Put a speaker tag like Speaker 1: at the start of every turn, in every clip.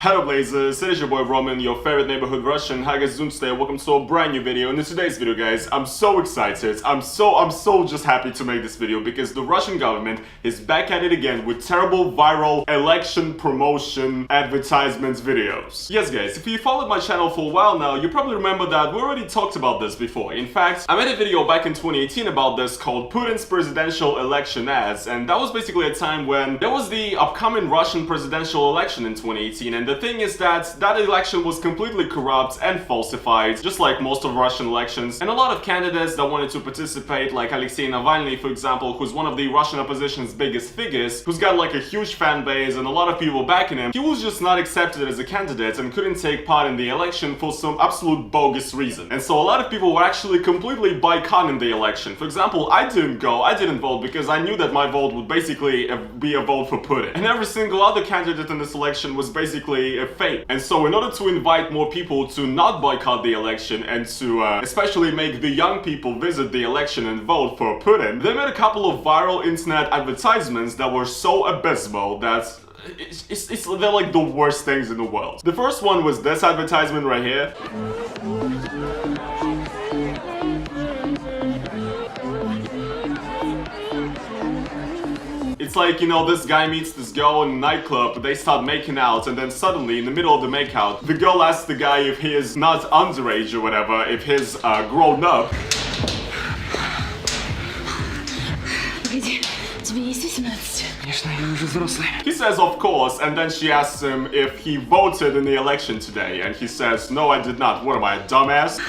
Speaker 1: Hello Blazers, it is your boy Roman, your favorite neighborhood Russian. How guys doing today? Welcome to a brand new video. In today's video guys, I'm so excited. I'm so just happy to make this video because the Russian government is back at it again with terrible viral election promotion advertisements videos. Yes guys, if you followed my channel for a while now, you probably remember that we already talked about this before. In fact, I made a video back in 2018 about this called Putin's presidential election ads, and that was basically a time when there was the upcoming Russian presidential election in 2018, and the thing is that that election was completely corrupt and falsified, just like most of Russian elections. And a lot of candidates that wanted to participate, like Alexei Navalny, for example, who's one of the Russian opposition's biggest figures, who's got like a huge fan base and a lot of people backing him, he was just not accepted as a candidate and couldn't take part in the election for some absolute bogus reason. And so a lot of people were actually completely boycotting the election. For example, I didn't vote because I knew that my vote would basically be a vote for Putin. And every single other candidate in this election was basically a fake. And so in order to invite more people to not boycott the election and to especially make the young people visit the election and vote for Putin, they made a couple of viral internet advertisements that were so abysmal that they're like the worst things in the world. The first one was this advertisement right here. It's like, you know, this guy meets this girl in a nightclub, they start making out, and then suddenly, in the middle of the makeout, the girl asks the guy if he is not underage or whatever, if he's grown up. He says, of course, and then she asks him if he voted in the election today, and he says, no, I did not. What am I, a dumbass?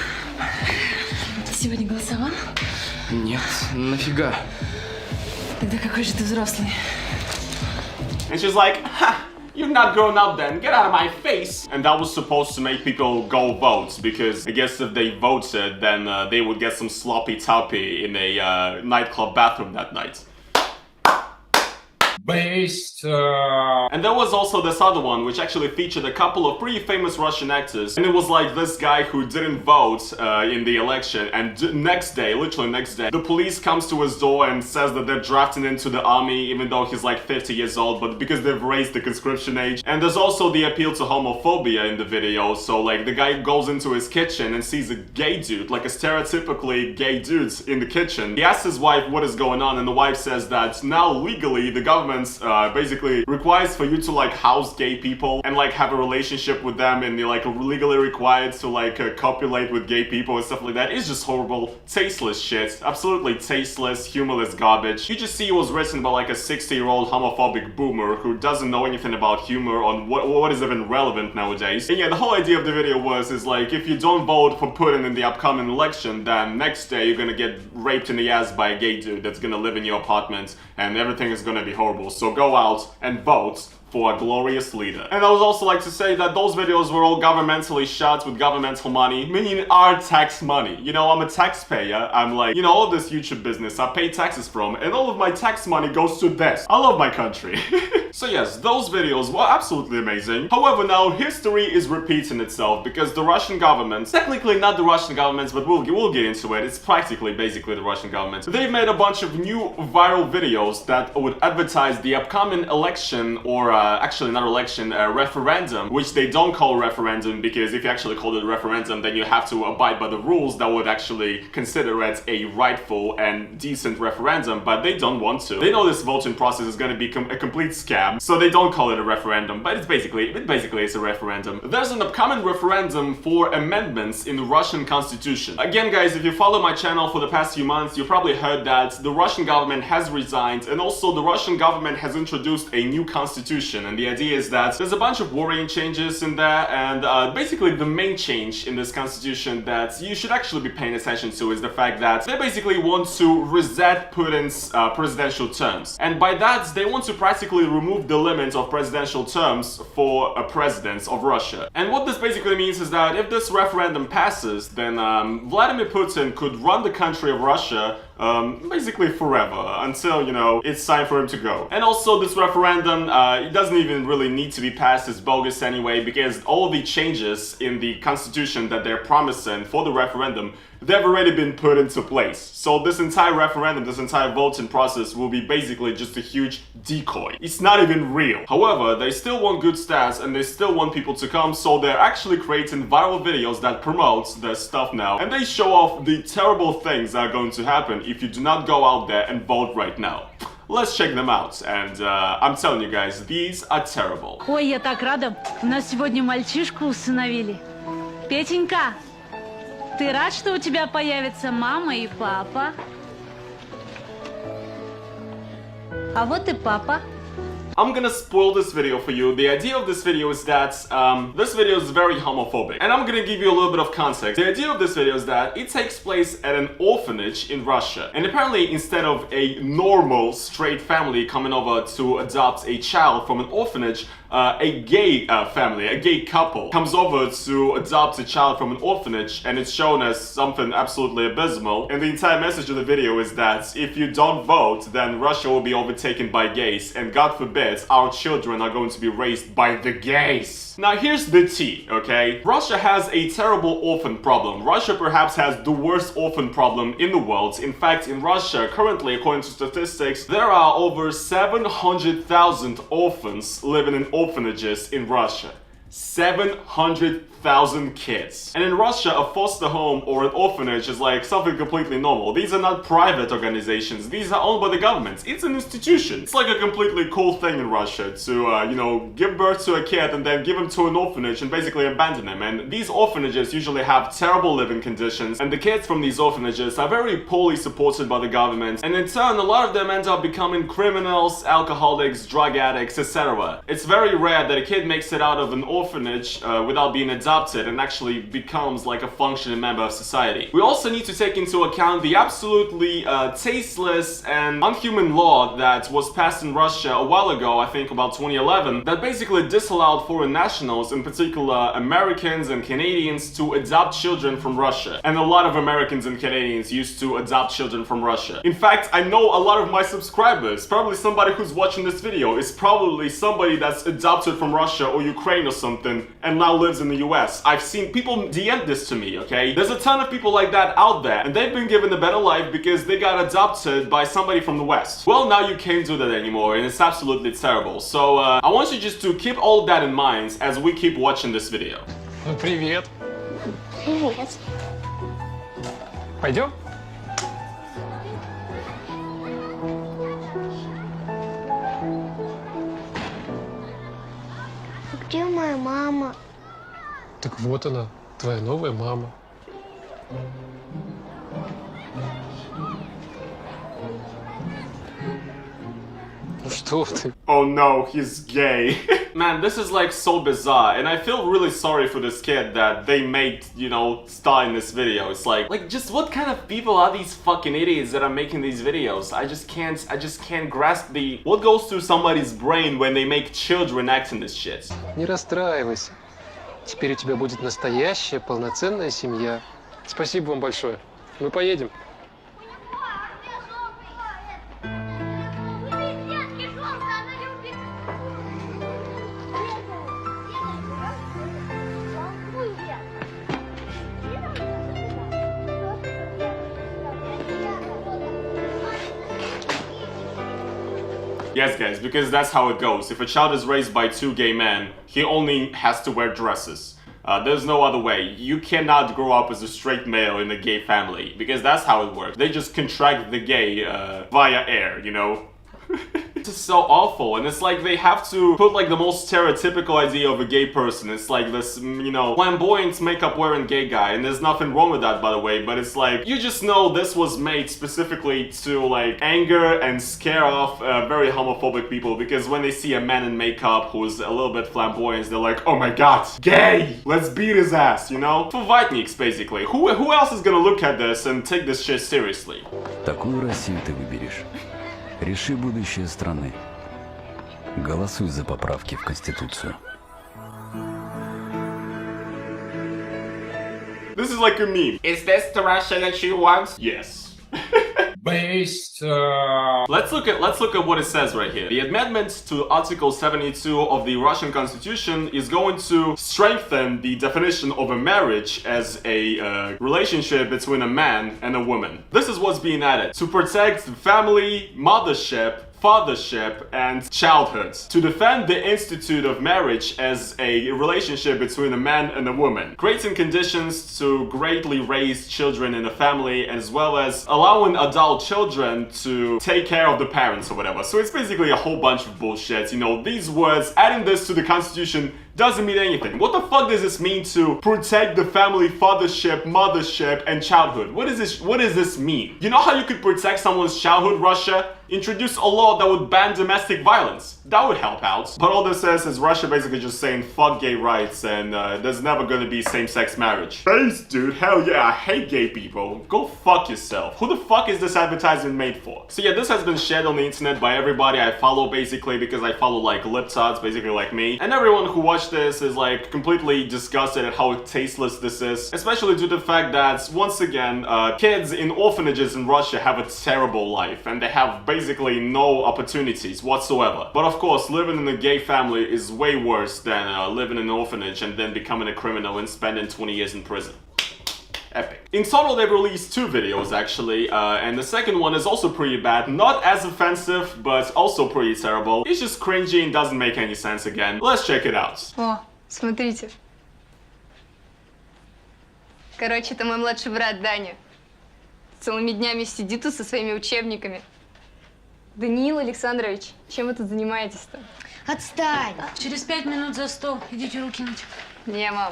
Speaker 2: Сегодня голосовал?
Speaker 3: Нет, нафига?
Speaker 2: Тогда какой же ты взрослый?
Speaker 1: And she's like, ha! You're not grown up then, get out of my face! And that was supposed to make people go vote, because I guess if they voted, then they would get some sloppy toppy in a nightclub bathroom that night. And there was also this other one, which actually featured a couple of pretty famous Russian actors. And it was like this guy who didn't vote in the election, and next day, literally next day, the police comes to his door and says that they're drafting into the army, even though he's like 50 years old, but because they've raised the conscription age. And there's also the appeal to homophobia in the video, so like the guy goes into his kitchen and sees a gay dude, like a stereotypically gay dude in the kitchen. He asks his wife what is going on, and the wife says that now legally the government basically requires for you to like house gay people and like have a relationship with them, and you're like legally required to like copulate with gay people and stuff like that. It's just horrible, tasteless shit, absolutely tasteless, humorless garbage. You just see it was written by like a 60-year-old homophobic boomer who doesn't know anything about humor on what is even relevant nowadays. And yeah, the whole idea of the video is like, if you don't vote for Putin in the upcoming election, then next day you're gonna get raped in the ass by a gay dude that's gonna live in your apartment and everything is gonna be horrible. So go out and vote for a glorious leader. And I would also like to say that those videos were all governmentally shot with governmental money, meaning our tax money. You know, I'm a taxpayer. I'm like, you know, all this YouTube business I pay taxes from, and all of my tax money goes to this. I love my country. So yes, those videos were absolutely amazing. However, now history is repeating itself because the Russian government, technically not the Russian government, but we'll get into it. It's practically basically the Russian government. They've made a bunch of new viral videos that would advertise the upcoming election, or actually not election, a referendum, which they don't call referendum, because if you actually call it a referendum, then you have to abide by the rules that would actually consider it a rightful and decent referendum, but they don't want to. They know this voting process is going to be a complete scam, so they don't call it a referendum, but it basically is a referendum. There's an upcoming referendum for amendments in the Russian constitution. Again guys, if you follow my channel for the past few months, you probably heard that the Russian government has resigned, and also the Russian government has introduced a new constitution. And the idea is that there's a bunch of worrying changes in there, and basically the main change in this constitution that you should actually be paying attention to is the fact that they basically want to reset Putin's presidential terms. And by that, they want to practically remove the limit of presidential terms for a president of Russia. And what this basically means is that if this referendum passes, then Vladimir Putin could run the country of Russia basically forever, until, you know, it's time for him to go. And also this referendum, it doesn't even really need to be passed, it's bogus anyway, because all of the changes in the constitution that they're promising for the referendum, they've already been put into place. So this entire referendum, this entire voting process will be basically just a huge decoy. It's not even real. However, they still want good stats and they still want people to come, so they're actually creating viral videos that promote their stuff now. And they show off the terrible things that are going to happen if you do not go out there and vote right now. Let's check them out, and I'm telling you guys, these are terrible.
Speaker 4: Ой, я так рада. У нас сегодня мальчишку усыновили. Петенька, ты рад, что у тебя появится мама и папа? А вот и папа.
Speaker 1: I'm gonna spoil this video for you. The idea of this video is that this video is very homophobic. And I'm gonna give you a little bit of context. The idea of this video is that it takes place at an orphanage in Russia. And apparently, instead of a normal straight family coming over to adopt a child from an orphanage, a gay family, a gay couple comes over to adopt a child from an orphanage, and it's shown as something absolutely abysmal. And the entire message of the video is that if you don't vote, then Russia will be overtaken by gays, and God forbid our children are going to be raised by the gays. Now here's the tea, okay? Russia has a terrible orphan problem. Russia perhaps has the worst orphan problem in the world. In fact, in Russia, currently, according to statistics, there are over 700,000 orphans living in orphanages in Russia. 700,000 kids. And in Russia, a foster home or an orphanage is like something completely normal. These are not private organizations. These are owned by the government. It's an institution. It's like a completely cool thing in Russia to, you know, give birth to a kid and then give him to an orphanage and basically abandon him. And these orphanages usually have terrible living conditions, and the kids from these orphanages are very poorly supported by the government. And in turn, a lot of them end up becoming criminals, alcoholics, drug addicts, etc. It's very rare that a kid makes it out of an orphanage without being adopted and actually becomes like a functioning member of society. We also need to take into account the absolutely tasteless and unhuman law that was passed in Russia a while ago, I think about 2011, that basically disallowed foreign nationals, in particular Americans and Canadians, to adopt children from Russia. And a lot of Americans and Canadians used to adopt children from Russia. In fact, I know a lot of my subscribers, probably somebody who's watching this video, is probably somebody that's adopted from Russia or Ukraine or something and now lives in the US. I've seen people DM this to me, okay? There's a ton of people like that out there, and they've been given a better life because they got adopted by somebody from the West. Well, now you can't do that anymore, and it's absolutely terrible. So, I want you just to keep all of that in mind as we keep watching this video.
Speaker 5: Ну, привет.
Speaker 6: Привет.
Speaker 5: Пойдем?
Speaker 6: Где моя мама?
Speaker 5: Так вот она, твоя новая мама. Ну что ты?
Speaker 1: Oh no, he's gay. Man, this is like so bizarre, and I feel really sorry for this kid that they made, you know, star in this video. It's like just what kind of people are these fucking idiots that are making these videos? I just can't grasp the what goes through somebody's brain when they make children act in this shit.
Speaker 5: Не расстраивайся. Теперь у тебя будет настоящая, полноценная семья. Спасибо вам большое. Мы поедем.
Speaker 1: Yes, guys, because that's how it goes. If a child is raised by two gay men, he only has to wear dresses. There's no other way. You cannot grow up as a straight male in a gay family, because that's how it works. They just contract the gay via air, you know? This is so awful, and it's like they have to put like the most stereotypical idea of a gay person. It's like this, you know, flamboyant makeup wearing gay guy, and there's nothing wrong with that, by the way, but it's like, you just know this was made specifically to like anger and scare off very homophobic people, because when they see a man in makeup who's a little bit flamboyant, they're like, oh my god, gay! Let's beat his ass, you know? For Vitniks, basically. Who else is gonna look at this and take this shit seriously?
Speaker 7: Такую Россию ты выберешь. Реши будущее страны. Голосуй за поправки в Конституцию.
Speaker 1: This is like a meme. Is this the Russia that you want? Yes. Let's look at what it says right here. The amendment to Article 72 of the Russian Constitution is going to strengthen the definition of a marriage as a relationship between a man and a woman. This is what's being added to protect family, mothership, fathership, and childhood. To defend the institute of marriage as a relationship between a man and a woman. Creating conditions to greatly raise children in a family, as well as allowing adult children to take care of the parents or whatever. So it's basically a whole bunch of bullshit. You know, these words, adding this to the constitution doesn't mean anything. What the fuck does this mean to protect the family, fathership, mothership, and childhood? What does this mean? You know how you could protect someone's childhood, Russia? Introduce a law that would ban domestic violence. That would help out. But all this says is Russia basically just saying fuck gay rights and there's never gonna be same-sex marriage. Base, dude, hell yeah, I hate gay people. Go fuck yourself. Who the fuck is this advertisement made for? So yeah, this has been shared on the internet by everybody I follow basically because I follow like libtards, basically like me. And everyone who watched this is like completely disgusted at how tasteless this is. Especially due to the fact that, once again, kids in orphanages in Russia have a terrible life and they have basically no opportunities whatsoever. But of course, living in a gay family is way worse than living in an orphanage and then becoming a criminal and spending 20 years in prison. Epic. In total, they've released 2 videos actually, and the second one is also pretty bad. Not as offensive, but also pretty terrible. It's just cringy and doesn't make any sense again. Let's check it out.
Speaker 8: О, смотрите. Короче, это мой младший брат Даня. Целыми днями сидит тут со своими учебниками. Даниил Александрович, чем вы тут занимаетесь-то?
Speaker 6: Отстань!
Speaker 4: Через 5 минут за стол. Идите руки мыть.
Speaker 8: Не, мам.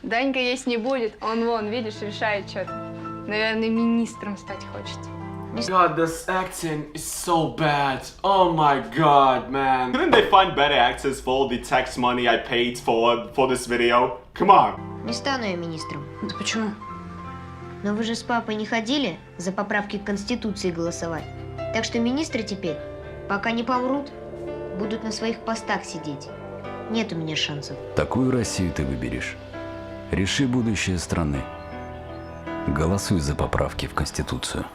Speaker 8: Данька есть не будет. Он вон, видишь, решает что-то. Наверное, министром стать хочет.
Speaker 1: God, this acting is so bad. Oh my god, man. Couldn't they find better actors for all the tax money I paid for this video? Come on.
Speaker 6: Не стану я министром.
Speaker 2: Да почему?
Speaker 6: Но вы же с папой не ходили за поправки к Конституции голосовать. Так что министры теперь, пока не помрут, будут на своих постах сидеть. Нет у меня шансов.
Speaker 7: Такую Россию ты выберешь. Реши будущее страны. Голосуй за поправки в Конституцию.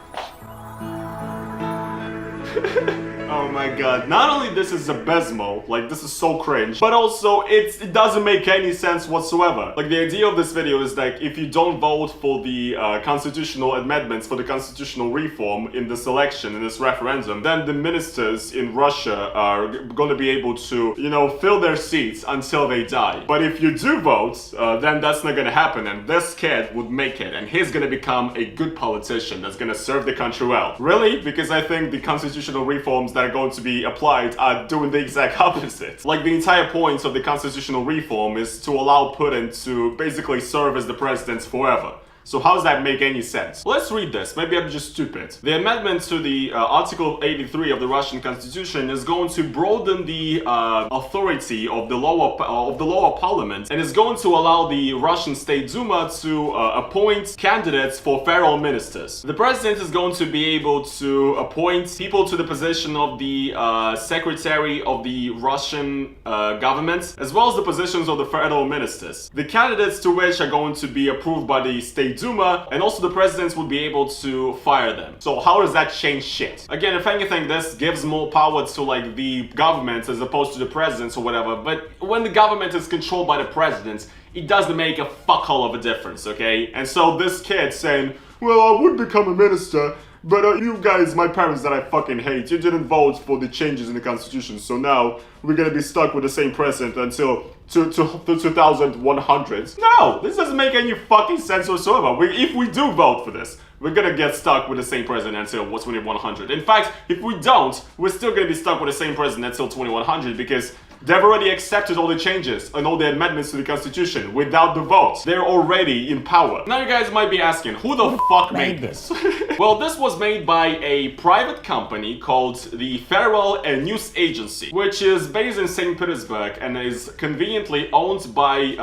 Speaker 1: Oh my god. Not only this is abysmal, like this is so cringe, but also it doesn't make any sense whatsoever. Like the idea of this video is like if you don't vote for the constitutional amendments, for the constitutional reform in this election, in this referendum, then the ministers in Russia are gonna be able to, you know, fill their seats until they die. But if you do vote, then that's not gonna happen and this kid would make it and he's gonna become a good politician that's gonna serve the country well. Really? Because I think the constitutional reforms that are going to be applied are doing the exact opposite. Like the entire point of the constitutional reform is to allow Putin to basically serve as the president forever. So how does that make any sense? Let's read this. Maybe I'm just stupid. The amendment to the Article 83 of the Russian Constitution is going to broaden the authority of the lower parliament and is going to allow the Russian State Duma to appoint candidates for federal ministers. The president is going to be able to appoint people to the position of the secretary of the Russian government, as well as the positions of the federal ministers. The candidates to which are going to be approved by the State Duma, and also the presidents would be able to fire them. So how does that change shit? Again, if anything, this gives more power to like the government as opposed to the presidents or whatever, but when the government is controlled by the presidents, it doesn't make a fuck all of a difference, okay? And so this kid saying, well, I would become a minister, but you guys, my parents that I fucking hate, you didn't vote for the changes in the constitution, so now we're gonna be stuck with the same president until 2100. No, this doesn't make any fucking sense whatsoever. If we do vote for this, we're gonna get stuck with the same president until 2100. In fact, if we don't, we're still gonna be stuck with the same president until 2100 because they've already accepted all the changes and all the amendments to the constitution without the vote. They're already in power. Now you guys might be asking, who the fuck made this? Well, this was made by a private company called the Federal News Agency, which is based in St. Petersburg and is conveniently owned by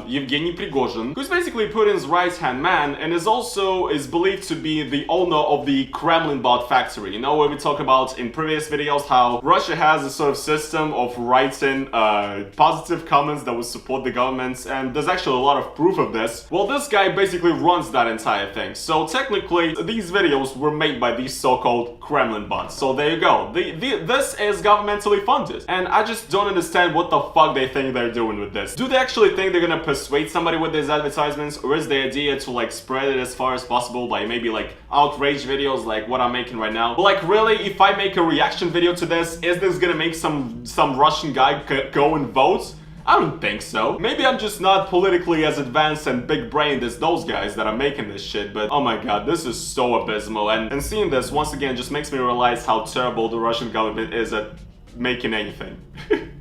Speaker 1: Yevgeny Prigozhin, who's basically Putin's right-hand man and is believed to be the owner of the Kremlin bot factory. You know, where we talked about in previous videos how Russia has a sort of system of writing positive comments that would support the government, and there's actually a lot of proof of this. Well, this guy basically runs that entire thing. So technically, these videos videos were made by these so-called Kremlin bots. So there you go. This is governmentally funded. And I just don't understand what the fuck they think they're doing with this. Do they actually think they're gonna persuade somebody with these advertisements? Or is the idea to like spread it as far as possible by maybe like outrage videos like what I'm making right now? But like really, if I make a reaction video to this, is this gonna make some Russian guy go and vote? I don't think so. Maybe I'm just not politically as advanced and big-brained as those guys that are making this shit, but oh my god, this is so abysmal. And seeing this once again just makes me realize how terrible the Russian government is at making anything.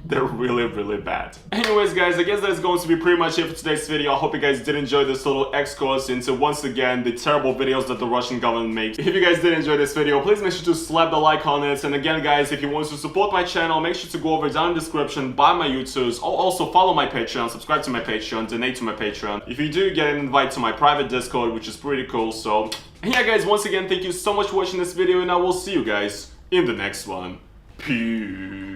Speaker 1: They're really, really bad. Anyways, guys, I guess that's going to be pretty much it for today's video. I hope you guys did enjoy this little excursus into, once again, the terrible videos that the Russian government makes. If you guys did enjoy this video, please make sure to slap the like on it. And again, guys, if you want to support my channel, make sure to go over down in the description, buy my YouTubes, or also follow my Patreon, subscribe to my Patreon, donate to my Patreon. If you do, get an invite to my private Discord, which is pretty cool. So, and yeah, guys, once again, thank you so much for watching this video, and I will see you guys in the next one. Peace.